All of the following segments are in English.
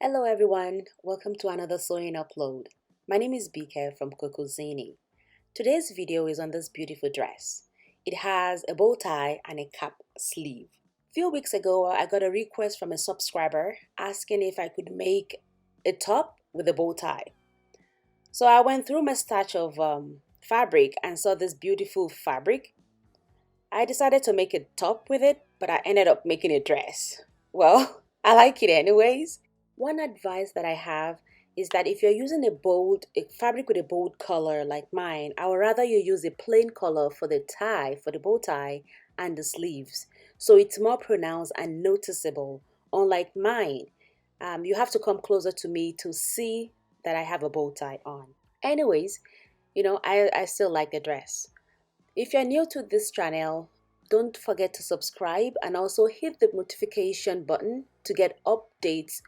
Hello everyone, welcome to another sewing upload. My name is BK from CocoZini. Today's video is on this beautiful dress. It has a bow tie and a cap sleeve. A few weeks ago, I got a request from a subscriber asking if I could make a top with a bow tie. So I went through my stash of fabric and saw this beautiful fabric. I decided to make a top with it, but I ended up making a dress. Well, I like it anyways. One advice that I have is that if you're using a fabric with a bold color like mine, I would rather you use a plain color for the tie, for the bow tie and the sleeves. So it's more pronounced and noticeable. Unlike mine, you have to come closer to me to see that I have a bow tie on. Anyways, I still like the dress. If you're new to this channel, don't forget to subscribe and also hit the notification button to get updates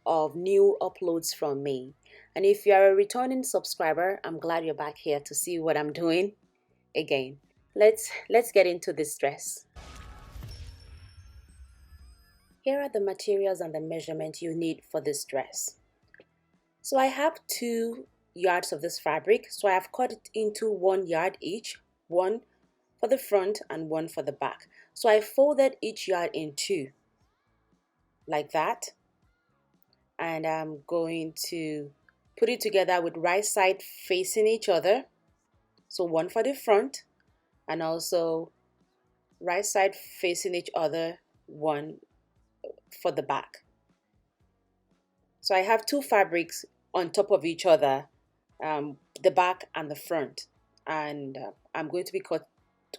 of new uploads from me. And if you're a returning subscriber, I'm glad you're back here to see what I'm doing again. Let's get into this dress. Here are the materials and the measurement you need for this dress. So I have 2 yards of this fabric, so I have cut it into 1 yard each, one for the front and one for the back. So I folded each yard in 2 like that, and I'm going to put it together with right side facing each other. So one for the front and also right side facing each other, one for the back. So I have 2 fabrics on top of each other, the back and the front, and I'm going to be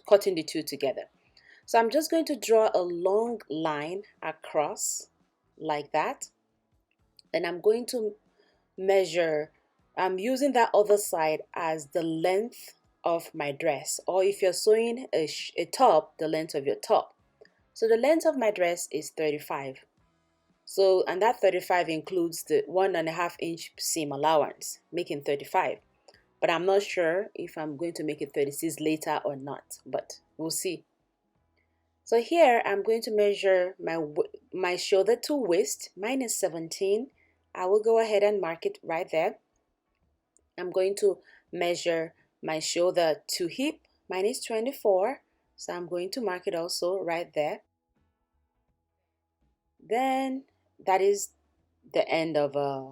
cutting the 2 together. So I'm just going to draw a long line across like that. Then I'm going to measure, I'm using that other side as the length of my dress, or if you're sewing a top, the length of your top. So the length of my dress is 35. So, and that 35 includes the 1.5 inch seam allowance, making 35. But I'm not sure if I'm going to make it 36 later or not, but we'll see. So here I'm going to measure my shoulder to waist. Mine is 17. I will go ahead and mark it right there. I'm going to measure my shoulder to hip. Mine is 24. So I'm going to mark it also right there. Then that is the end of a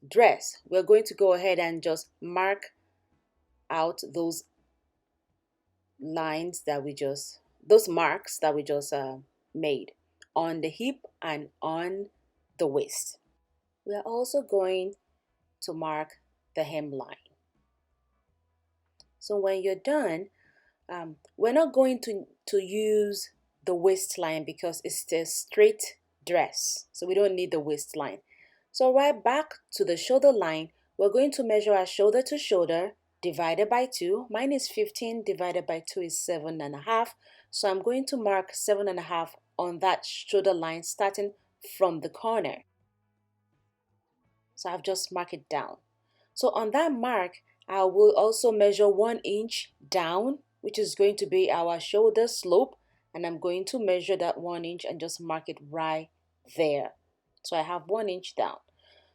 dress. We're going to go ahead and just mark out those lines that those marks that we just made on the hip and on the waist. We are also going to mark the hemline. So when you're done, we're not going to use the waistline because it's a straight dress, so we don't need the waistline. So right back to the shoulder line, we're going to measure our shoulder to shoulder divided by 2. Mine is 15 divided by 2 is 7.5. So I'm going to mark 7.5 on that shoulder line starting from the corner. So I've just marked it down. So on that mark, I will also measure 1 inch down, which is going to be our shoulder slope. And I'm going to measure that 1 inch and just mark it right there. So I have 1 inch down.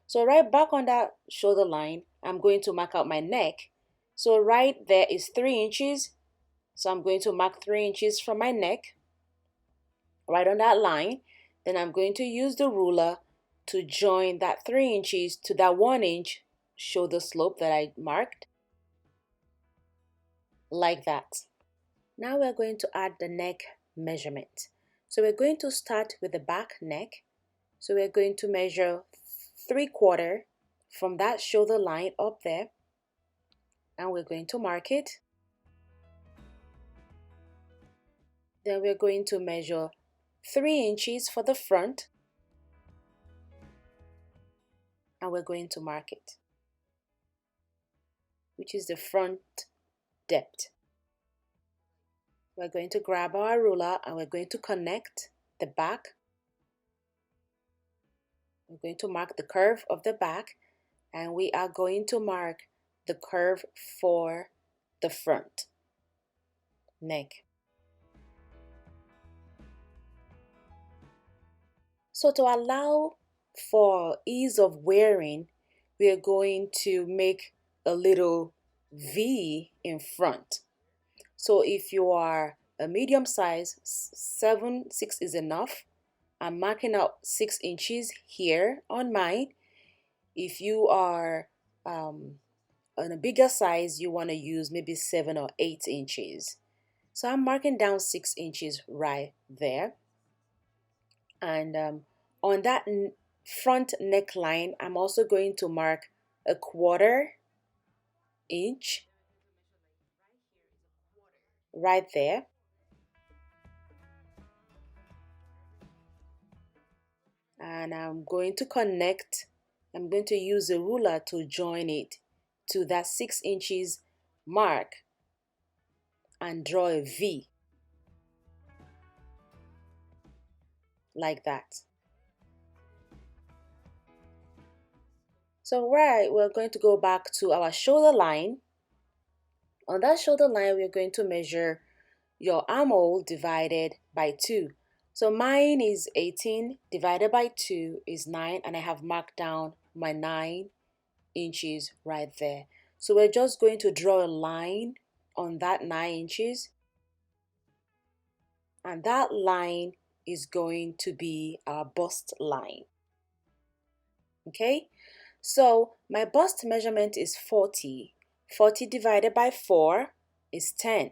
So right back on that shoulder line, I'm going to mark out my neck. So right there is 3 inches. So I'm going to mark 3 inches from my neck, right on that line. Then I'm going to use the ruler to join that 3 inches to that 1 inch shoulder slope that I marked, like that. Now we're going to add the neck measurement. So we're going to start with the back neck. So we're going to measure 3/4 from that shoulder line up there, and we're going to mark it. Then we're going to measure 3 inches for the front, and we're going to mark it, which is the front depth. We're going to grab our ruler and we're going to connect the back. We're going to mark the curve of the back, and we are going to mark the curve for the front neck. So to allow for ease of wearing, we are going to make a little V in front. So if you are a medium size, 6 is enough. I'm marking out 6 inches here on mine. If you are on a bigger size, you want to use maybe 7 or 8 inches. So I'm marking down 6 inches right there. And on that front neckline, I'm also going to mark a 1/4 inch right there. And I'm going to use a ruler to join it to that 6 inches mark and draw a V like that. So right, we're going to go back to our shoulder line. On that shoulder line, we're going to measure your armhole divided by 2. So mine is 18 divided by 2 is 9, and I have marked down my 9 inches right there. So we're just going to draw a line on that 9 inches, and that line is going to be our bust line. Okay, so my bust measurement is 40. 40 divided by 4 is 10.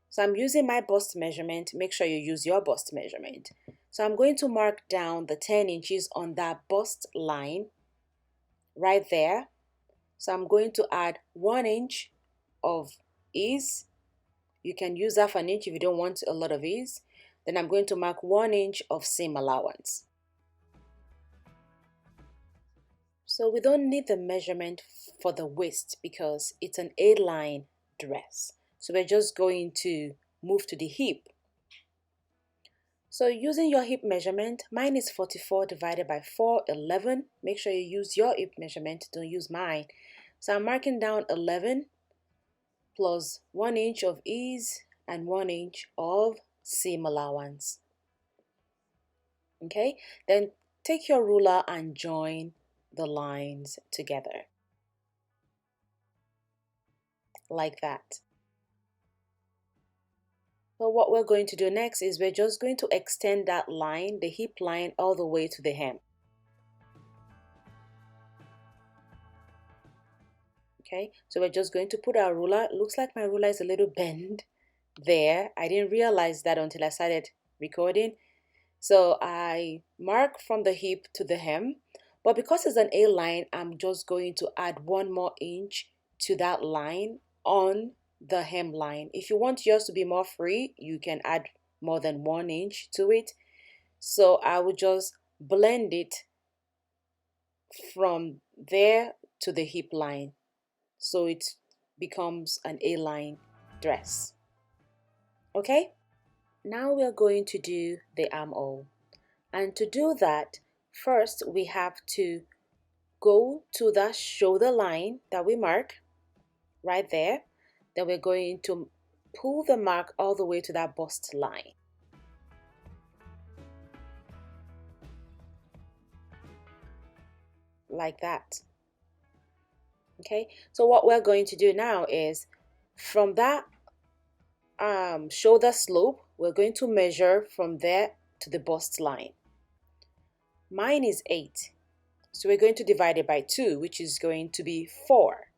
So I'm using my bust measurement. Make sure you use your bust measurement. So I'm going to mark down the 10 inches on that bust line right there. So I'm going to add 1 inch of ease. You can use 1/2 inch if you don't want a lot of ease. Then I'm going to mark 1 inch of seam allowance. So we don't need the measurement for the waist because it's an A-line dress. So we're just going to move to the hip. So using your hip measurement, mine is 44 divided by 4, 11. Make sure you use your hip measurement, don't use mine. So I'm marking down 11 plus 1 inch of ease and 1 inch of seam allowance. Okay, then take your ruler and join the lines together like that. So what we're going to do next is we're just going to extend that line, the hip line, all the way to the hem. Okay, so we're just going to put our ruler. It looks like my ruler is a little bent there. I didn't realize that until I started recording. So I mark from the hip to the hem, but because it's an A line, I'm just going to add 1 more inch to that line on the hem line. If you want yours to be more free, you can add more than 1 inch to it. So I will just blend it from there to the hip line, so it becomes an A-line dress. Okay, now we're going to do the armhole, and to do that, first we have to go to the shoulder line that we mark right there. Then we're going to pull the mark all the way to that bust line like that. Okay, so what we're going to do now is from that shoulder slope, we're going to measure from there to the bust line. Mine is 8, so we're going to divide it by 2, which is going to be 4.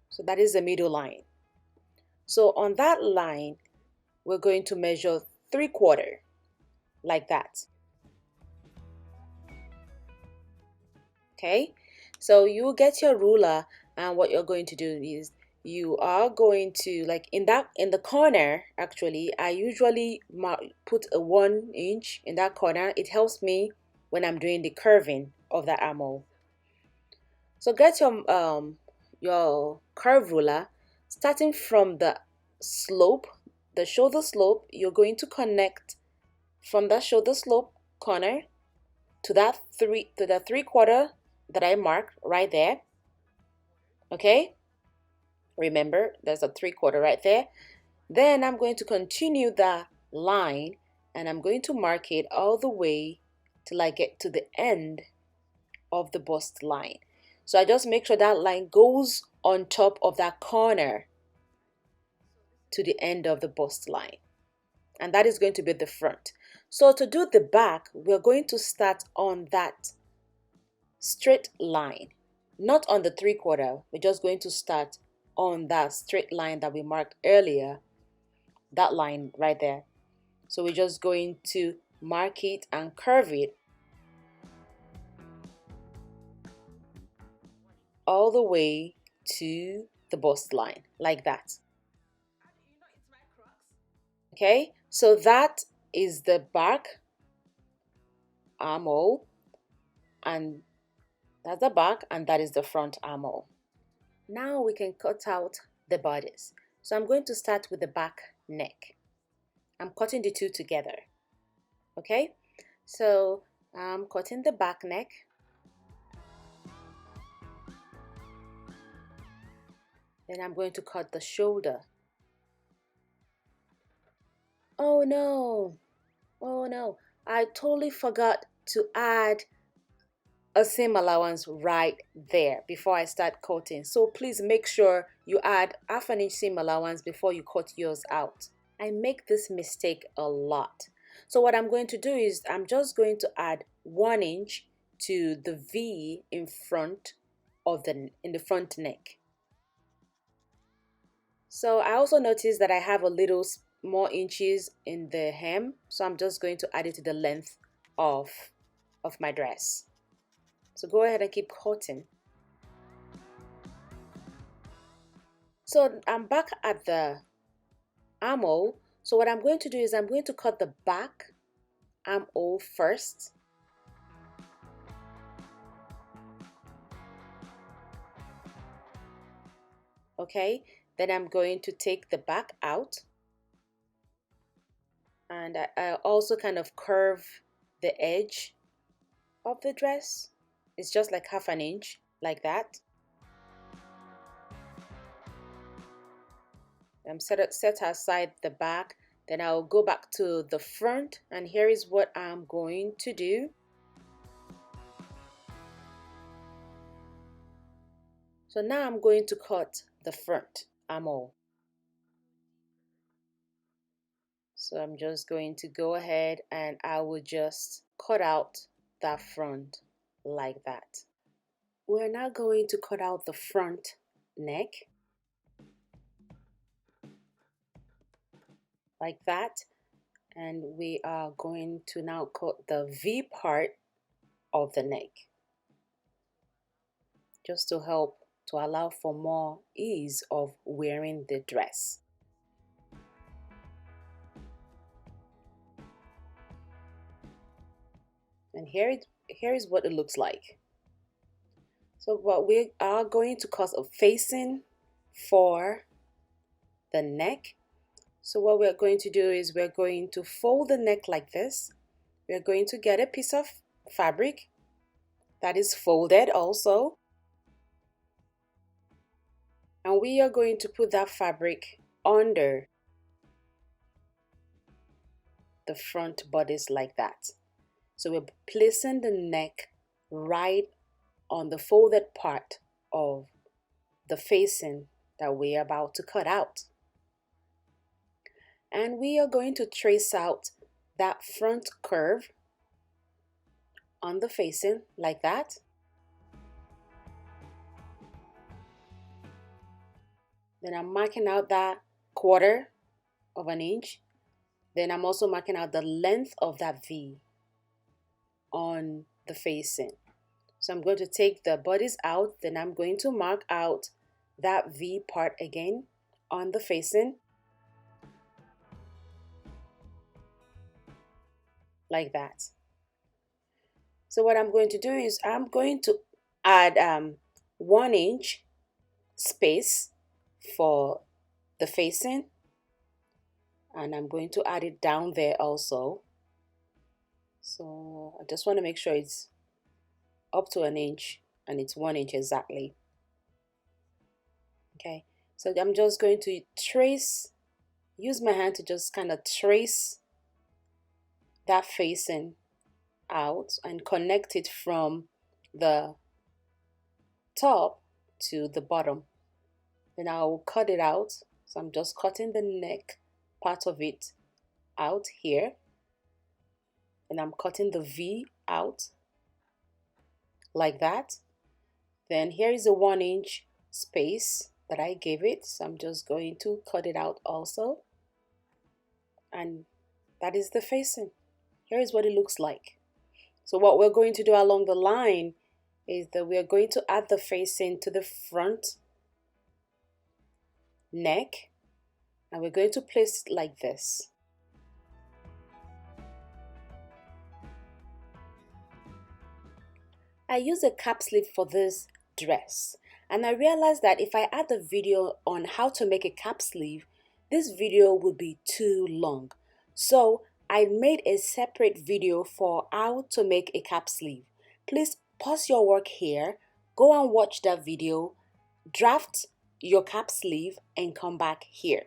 So that is the middle line. So on that line, we're going to measure 3/4 like that. Okay, so you get your ruler, and what you're going to do is you are going to, like in the corner, actually I usually put a 1 inch in that corner. It helps me when I'm doing the curving of the armhole. So get your curve ruler, starting from the slope, the shoulder slope. You're going to connect from that shoulder slope corner to that 3/4 that I marked right there. Okay, remember there's a 3/4 right there. Then I'm going to continue the line, and I'm going to mark it all the way till I get to the end of the bust line. So I just make sure that line goes on top of that corner to the end of the bust line. And that is going to be the front. So to do the back, we're going to start on that straight line, not on the 3/4. We're just going to start on that straight line that we marked earlier, that line right there. So we're just going to mark it and curve it all the way to the bust line, like that. Okay, so that is the back armhole, and that's the back, and that is the front armhole. Now we can cut out the bodies. So I'm going to start with the back neck. I'm cutting the two together. Okay, so I'm cutting the back neck. Then I'm going to cut the shoulder. Oh no, oh no, I totally forgot to add a seam allowance right there before I start cutting. So please make sure you add 1/2 inch seam allowance before you cut yours out. I make this mistake a lot. So what I'm going to do is I'm just going to add 1 inch to the V in front of the front neck. So I also noticed that I have a little more inches in the hem, so I'm just going to add it to the length of my dress. So go ahead and keep cutting. So I'm back at the armhole. So what I'm going to do is I'm going to cut the back armhole first. Okay, then I'm going to take the back out, and I also kind of curve the edge of the dress. It's just like 1/2 inch, like that. I'm set aside the back, then I'll go back to the front, and here is what I'm going to do. So now I'm going to cut the front armhole. So I'm just going to go ahead and I will just cut out that front like that. We're now going to cut out the front neck like that, and we are going to now cut the V part of the neck, just to help to allow for more ease of wearing the dress. And here is what it looks like. So what we are going to cut a facing for the neck. So what we're going to do is we're going to fold the neck like this. We're going to get a piece of fabric that is folded also, and we are going to put that fabric under the front bodice like that. So we're placing the neck right on the folded part of the facing that we're about to cut out. And we are going to trace out that front curve on the facing like that. Then I'm marking out that 1/4 of an inch. Then I'm also marking out the length of that V on the facing. So I'm going to take the bodice out, then I'm going to mark out that V part again on the facing like that. So what I'm going to do is I'm going to add 1 inch space for the facing, and I'm going to add it down there also. So I just want to make sure it's up to an inch and it's 1 inch exactly. Okay, so I'm just going to use my hand to just kind of trace that facing out and connect it from the top to the bottom. Then I'll cut it out. So I'm just cutting the neck part of it out here, and I'm cutting the V out like that. Then here is a 1-inch space that I gave it, so I'm just going to cut it out also, and that is the facing. Here is what it looks like. So what we're going to do along the line is that we are going to add the facing to the front neck, and we're going to place it like this. I use a cap sleeve for this dress, and I realized that if I add the video on how to make a cap sleeve, this video would be too long. So I made a separate video for how to make a cap sleeve. Please pause your work here, go and watch that video, draft your cap sleeve, and come back here.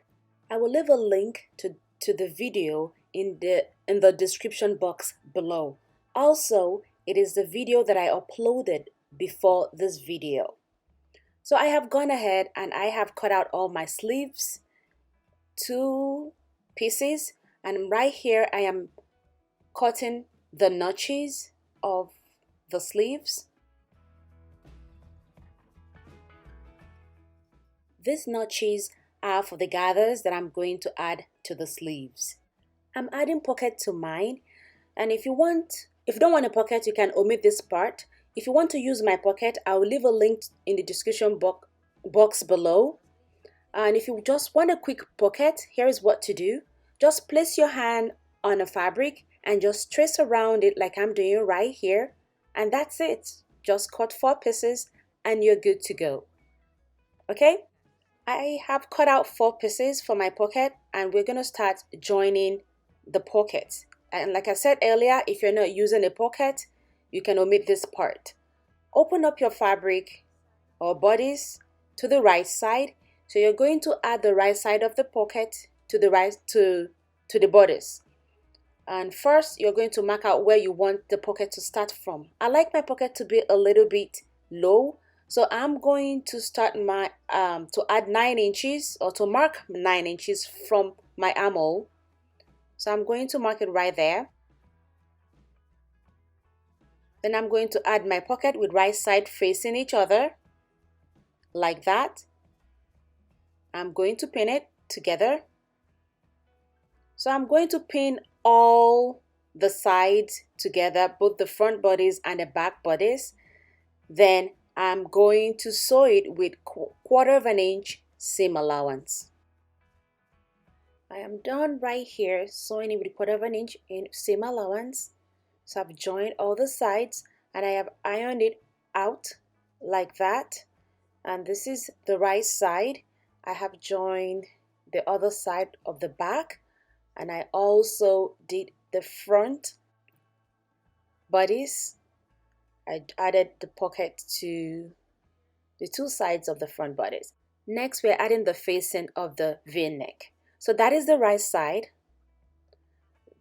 I will leave a link to the video in the description box below. Also, it is the video that I uploaded before this video. So I have gone ahead and I have cut out all my sleeves, 2 pieces, and right here I am cutting the notches of the sleeves. These notches are for the gathers that I'm going to add to the sleeves. I'm adding pocket to mine, and if you don't want a pocket, you can omit this part. If you want to use my pocket, I will leave a link in the description box below. And if you just want a quick pocket, here is what to do. Just place your hand on a fabric and just trace around it like I'm doing right here. And that's it. Just cut 4 pieces and you're good to go. Okay? I have cut out 4 pieces for my pocket, and we're going to start joining the pocket. And like I said earlier, if you're not using a pocket, you can omit this part. Open up your fabric or bodice to the right side. So you're going to add the right side of the pocket to the bodice. And first, you're going to mark out where you want the pocket to start from. I like my pocket to be a little bit low, so I'm going to start my to add 9 inches, or to mark 9 inches from my armhole. So I'm going to mark it right there. Then I'm going to add my pocket with right side facing each other, like that. I'm going to pin it together. So I'm going to pin all the sides together, both the front bodies and the back bodies. Then I'm going to sew it with 1/4 inch seam allowance. I am done right here sewing it with 1/4 inch in seam allowance. So I've joined all the sides and I have ironed it out like that. And this is the right side. I have joined the other side of the back, and I also did the front bodies. I added the pocket to the 2 sides of the front bodies. Next, we're adding the facing of the V-neck. So that is the right side,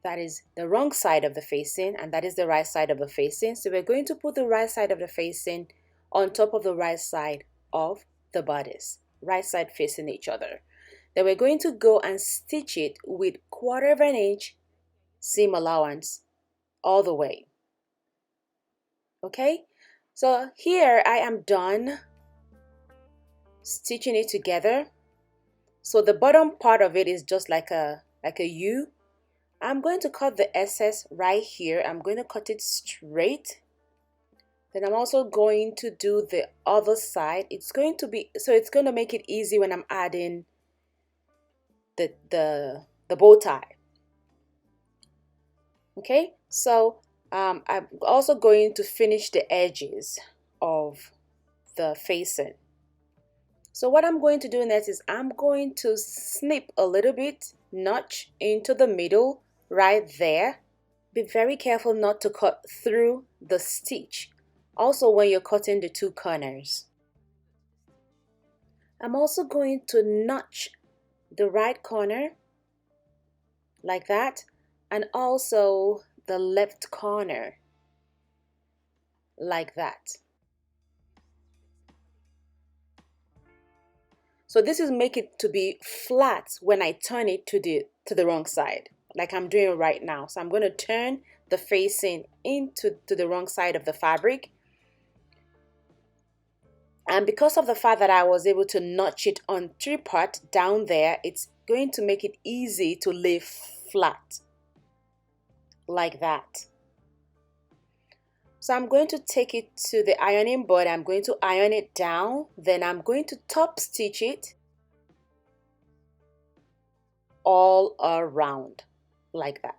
that is the wrong side of the facing, and that is the right side of the facing. So we're going to put the right side of the facing on top of the right side of the bodice, right side facing each other. Then we're going to go and stitch it with 1/4 inch seam allowance all the way. Okay, so here I am done stitching it together. So the bottom part of it is just like a U. I'm going to cut the excess right here. I'm going to cut it straight. Then I'm also going to do the other side. It's going to make it easy when I'm adding the bow tie. Okay, so I'm also going to finish the edges of the facing. So what I'm going to do next is I'm going to snip a little bit, notch into the middle right there. Be very careful not to cut through the stitch, also when you're cutting the 2 corners. I'm also going to notch the right corner like that, and also the left corner like that. So this is make it to be flat when I turn it to the wrong side, like I'm doing right now. So I'm going to turn the facing into the wrong side of the fabric. And because of the fact that I was able to notch it on 3-part down there, it's going to make it easy to lay flat like that. So I'm going to take it to the ironing board. I'm going to iron it down. Then I'm going to top stitch it all around like that.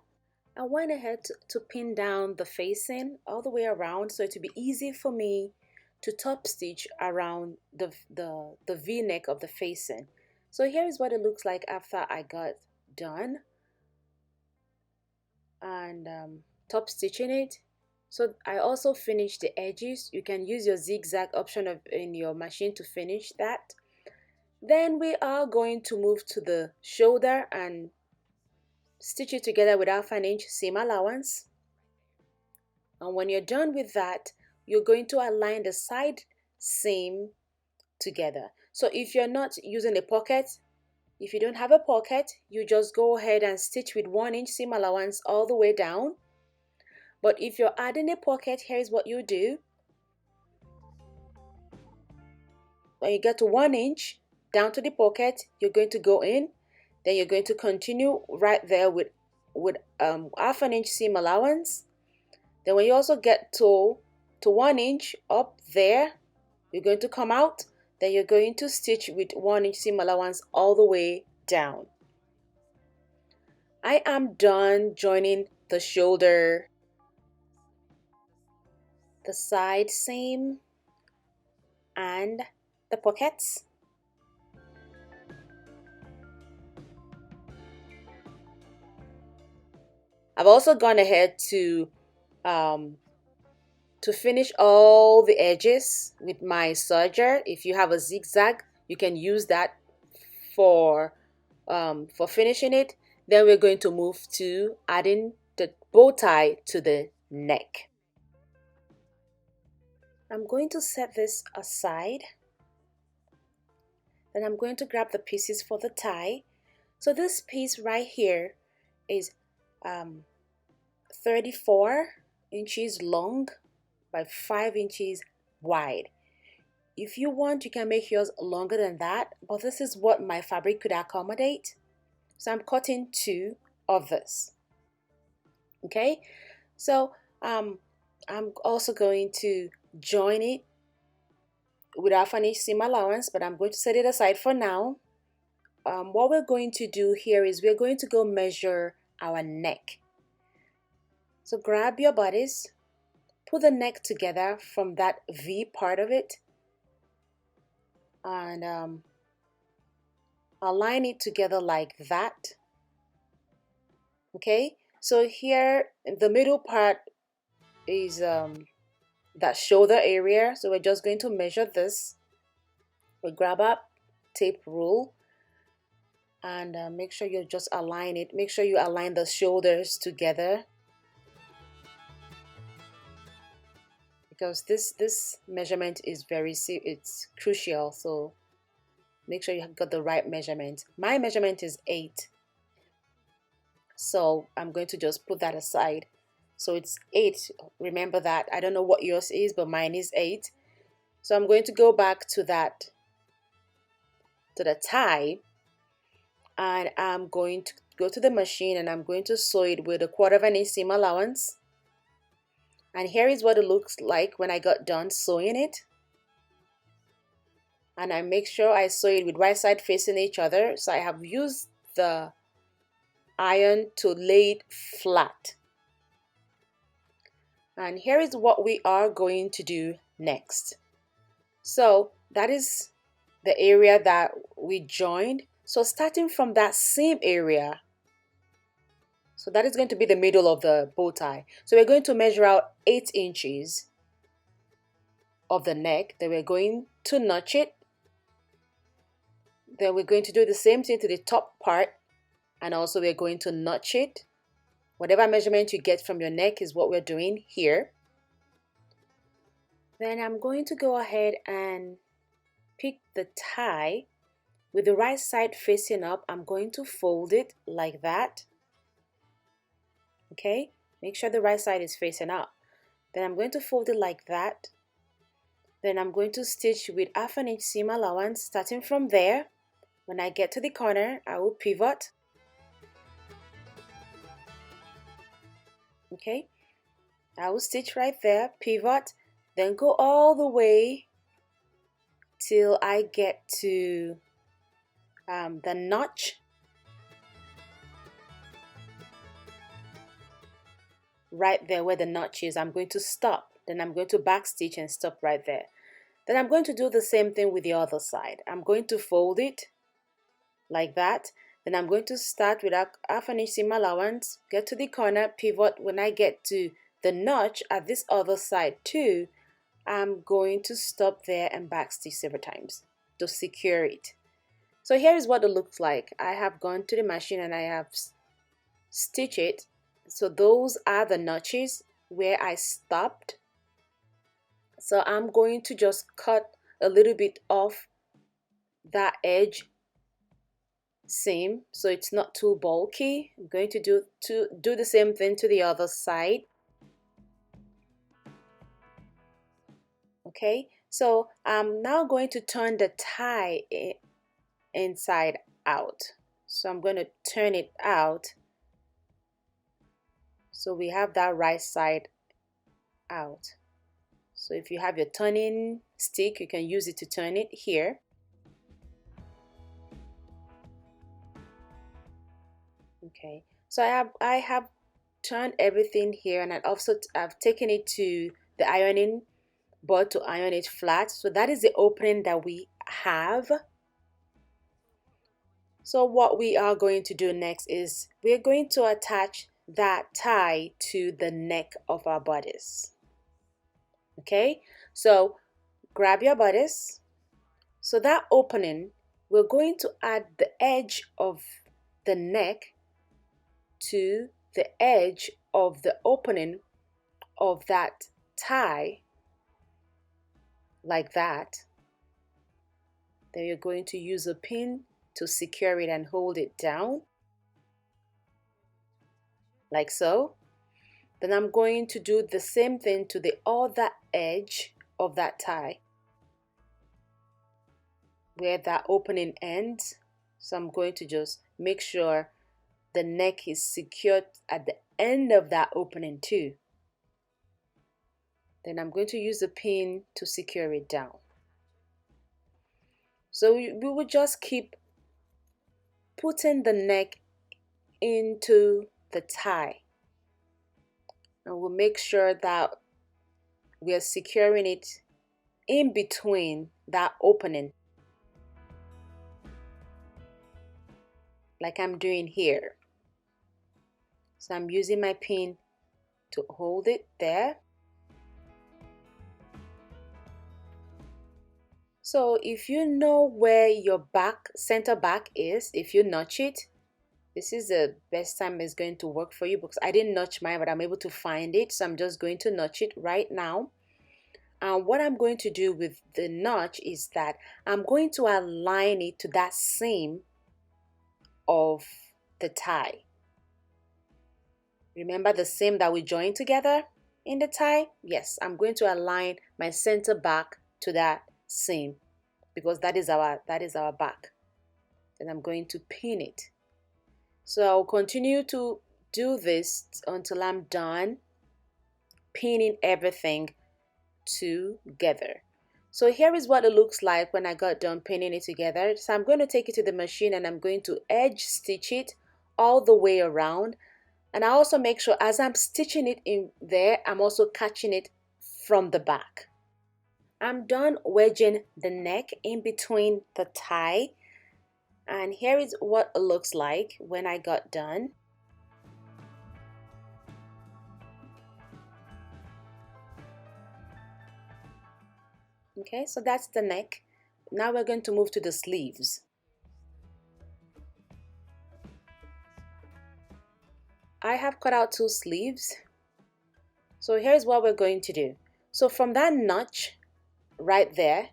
I went ahead to pin down the facing all the way around so it would be easy for me to top stitch around the V-neck of the facing. So here is what it looks like after I got done and top stitching it. So I also finished the edges. You can use your zigzag option in your machine to finish that. Then we are going to move to the shoulder and stitch it together with 1/2 inch seam allowance. And when you're done with that, you're going to align the side seam together. So if you're not using a pocket, if you don't have a pocket, you just go ahead and stitch with 1 inch seam allowance all the way down. But if you're adding a pocket, here's what you do. When you get to 1 inch down to the pocket, you're going to go in. Then you're going to continue right there with 1/2 inch seam allowance. Then when you also get to 1 inch up there, you're going to come out. Then you're going to stitch with 1 inch seam allowance all the way down. I am done joining the shoulder, the side seam, and the pockets. I've also gone ahead to finish all the edges with my serger. If you have a zigzag, you can use that for finishing it. Then we're going to move to adding the bow tie to the neck. I'm going to set this aside. Then I'm going to grab the pieces for the tie. So this piece right here is 34 inches long by 5 inches wide. If you want, you can make yours longer than that, but this is what my fabric could accommodate. So I'm cutting 2 of this. Okay, so I'm also going to join it with 1/2 inch seam allowance, but I'm going to set it aside for now. What we're going to do here is we're going to go measure our neck. So grab your bodice, put the neck together from that V part of it, and align it together like that. Okay, so here the middle part is that shoulder area, so we're just going to measure this. We grab up tape rule and make sure you just align it. Make sure you align the shoulders together, because this measurement is it's crucial. So make sure you have got the right measurement. My measurement is 8, so I'm going to just put that aside. So it's 8. Remember that. I don't know what yours is, but mine is 8. So I'm going to go back to the tie, and I'm going to go to the machine and I'm going to sew it with a 1/4 inch seam allowance. And here is what it looks like when I got done sewing it. And I make sure I sew it with right side facing each other. So I have used the iron to lay it flat. And here is what we are going to do next. So that is the area that we joined. So starting from that same area, so that is going to be the middle of the bow tie. So we're going to measure out 8 inches of the neck. Then we're going to notch it. Then we're going to do the same thing to the top part, and also we're going to notch it. Whatever measurement you get from your neck is what we're doing here. Then I'm going to go ahead and pick the tie. With the right side facing up, I'm going to fold it like that. Okay, make sure the right side is facing up. Then I'm going to fold it like that. Then I'm going to stitch with 1/2 inch seam allowance starting from there. When I get to the corner, I will pivot. Okay, I will stitch right there, pivot, then go all the way till I get to the notch. Right there where the notch is, I'm going to stop. Then I'm going to back stitch and stop right there. Then I'm going to do the same thing with the other side. I'm going to fold it like that. Then I'm going to start with 1/2 inch seam allowance, get to the corner, pivot. When I get to the notch at this other side too, I'm going to stop there and back stitch several times to secure it. So here is what it looks like. I have gone to the machine and I have stitched it. So those are the notches where I stopped. So I'm going to just cut a little bit off that edge seam so it's not too bulky. I'm going to do the same thing to the other side. Okay, so I'm now going to turn the tie inside out. So I'm going to turn it out so we have that right side out. So if you have your turning stick, you can use it to turn it here. Okay, so I have turned everything here, and I've taken it to the ironing board to iron it flat. So that is the opening that we have. So what we are going to do next is we're going to attach that tie to the neck of our bodice. Okay, so grab your bodice. So that opening, we're going to add the edge of the neck to the edge of the opening of that tie, like that. Then you're going to use a pin to secure it and hold it down, like so. Then I'm going to do the same thing to the other edge of that tie, where that opening ends. So I'm going to just make sure the neck is secured at the end of that opening too. Then I'm going to use a pin to secure it down. So we will just keep putting the neck into the tie, and we'll make sure that we are securing it in between that opening, like I'm doing here. So I'm using my pin to hold it there. So if you know where your center back is, if you notch it, this is the best time it's going to work for you, because I didn't notch mine, but I'm able to find it. So I'm just going to notch it right now. And what I'm going to do with the notch is that I'm going to align it to that seam of the tie. Remember the seam that we joined together in the tie? Yes, I'm going to align my center back to that seam, because that is our back. Then I'm going to pin it. So I'll continue to do this until I'm done pinning everything together. So here is what it looks like when I got done pinning it together. So I'm going to take it to the machine and I'm going to edge stitch it all the way around. And I also make sure as I'm stitching it in there, I'm also catching it from the back. I'm done wedging the neck in between the tie, and here is what it looks like when I got done. Okay, so that's the neck. Now we're going to move to the sleeves. I have cut out 2 sleeves. So here's what we're going to do. So from that notch right there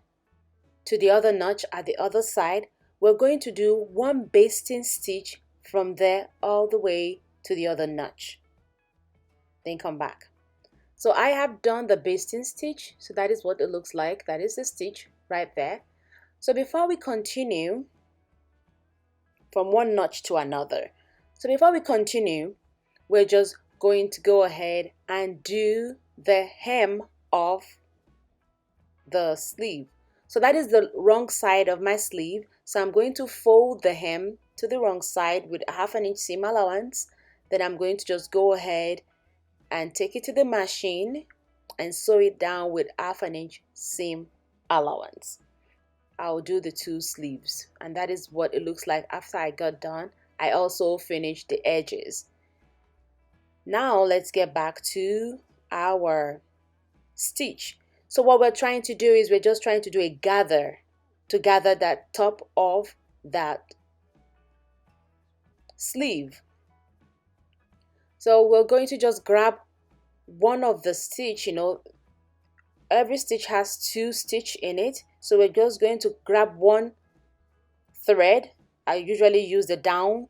to the other notch at the other side, we're going to do one basting stitch from there all the way to the other notch. Then come back. So I have done the basting stitch, so that is what it looks like. That is the stitch right there. So before we continue from one notch to another, we're just going to go ahead and do the hem of the sleeve. So that is the wrong side of my sleeve. So I'm going to fold the hem to the wrong side with 1/2 inch seam allowance. Then I'm going to just go ahead and take it to the machine and sew it down with 1/2 inch seam allowance. I'll do the 2 sleeves, and that is what it looks like after I got done. I also finished the edges. Now let's get back to our stitch. So what we're trying to do is we're just trying to do a gather to gather that top of that sleeve. So we're going to just grab one of the stitch, every stitch has 2 stitch in it, so we're just going to grab one thread. I usually use the down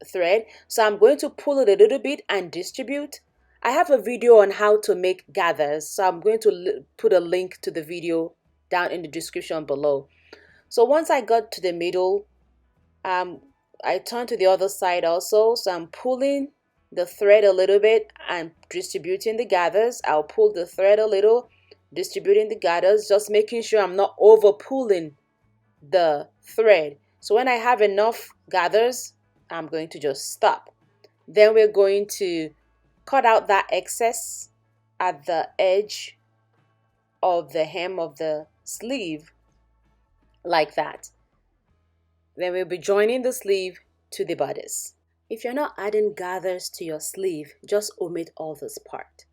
thread, so I'm going to pull it a little bit and distribute. I have a video on how to make gathers, so I'm going to put a link to the video down in the description below. So once I got to the middle, I turn to the other side also, so I'm pulling the thread a little bit and distributing the gathers. I'll pull the thread a little, distributing the gathers, just making sure I'm not over pulling the thread. So when I have enough gathers, I'm going to just stop. Then we're going to cut out that excess at the edge of the hem of the sleeve like that. Then we'll be joining the sleeve to the bodice. If you're not adding gathers to your sleeve, just omit all this part.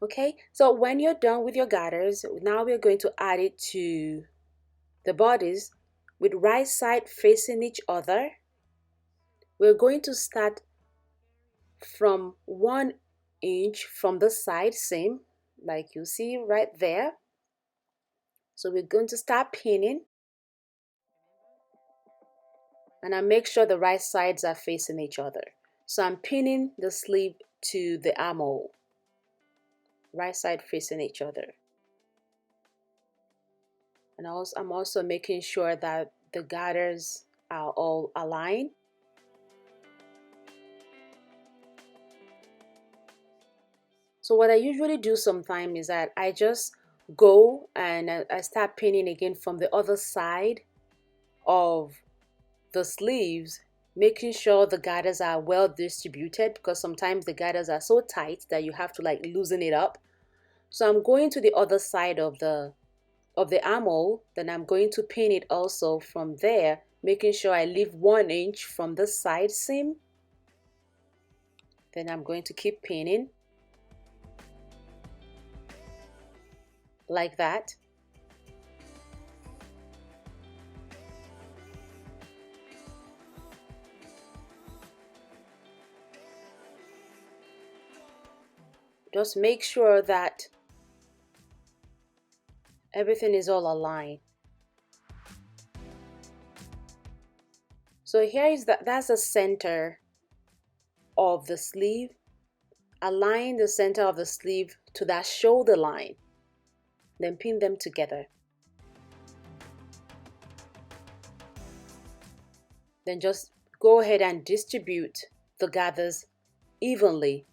Okay, so when you're done with your gathers, now we're going to add it to the bodice with right side facing each other. We're going to start from 1 inch from the side seam, like you see right there. So we're going to start pinning, and I make sure the right sides are facing each other. So I'm pinning the sleeve to the armhole, right side facing each other. And I'm also making sure that the gathers are all aligned. So what I usually do sometimes is that I just go and I start pinning again from the other side of the sleeves, making sure the gathers are well distributed, because sometimes the gathers are so tight that you have to like loosen it up. So I'm going to the other side of the armhole, then I'm going to pin it also from there, making sure I leave 1 inch from the side seam. Then I'm going to keep pinning like that. Just make sure that everything is all aligned. So here is that's the center of the sleeve. Align the center of the sleeve to that shoulder line, then pin them together. Then just go ahead and distribute the gathers evenly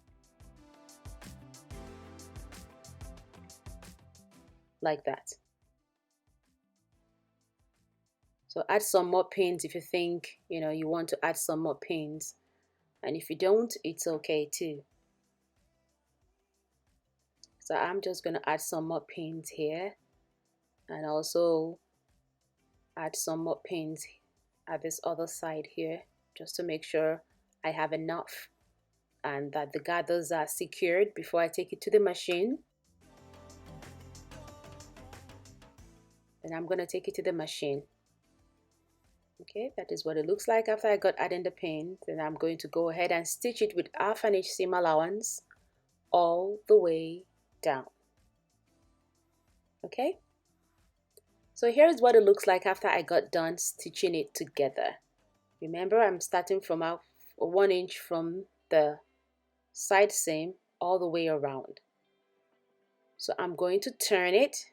like that. So add some more pins if you think you want to add some more pins, and if you don't, it's okay too. So I'm just going to add some more pins here, and also add some more pins at this other side here, just to make sure I have enough and that the gathers are secured before I take it to the machine. Then I'm going to take it to the machine. Okay, that is what it looks like after I got adding the pin. Then I'm going to go ahead and stitch it with 1/2 inch seam allowance all the way down. Okay, so here's what it looks like after I got done stitching it together. Remember, I'm starting from a 1 inch from the side seam all the way around. So I'm going to turn it,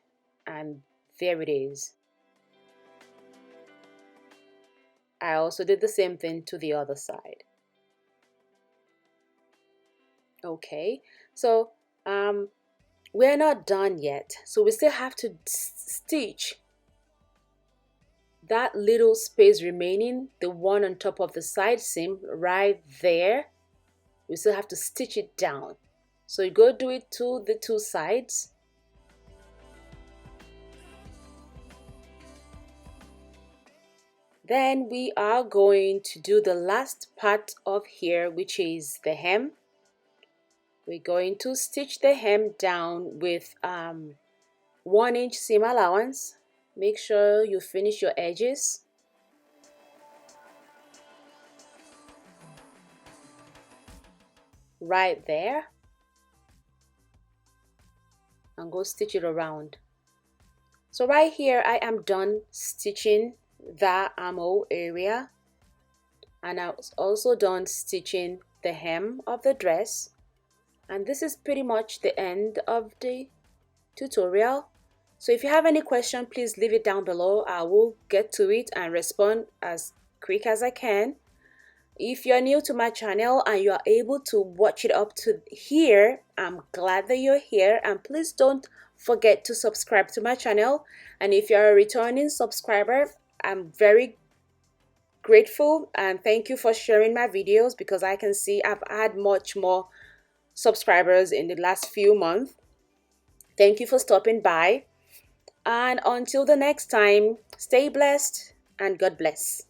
and there it is. I also did the same thing to the other side. Okay, so we're not done yet, so we still have to stitch that little space remaining, the one on top of the side seam right there. We still have to stitch it down. So you go do it to the two sides. Then we are going to do the last part of here, which is the hem. We're going to stitch the hem down with 1 inch seam allowance. Make sure you finish your edges. Right there. And go stitch it around. So right here I am done stitching the armhole area, and I was also done stitching the hem of the dress, and this is pretty much the end of the tutorial. So if you have any question, please leave it down below. I will get to it and respond as quick as I can. If you're new to my channel and you are able to watch it up to here, I'm glad that you're here, and please don't forget to subscribe to my channel. And if you're a returning subscriber, I'm very grateful and thank you for sharing my videos, because I can see I've had much more subscribers in the last few months. Thank you for stopping by, and until the next time, stay blessed and God bless.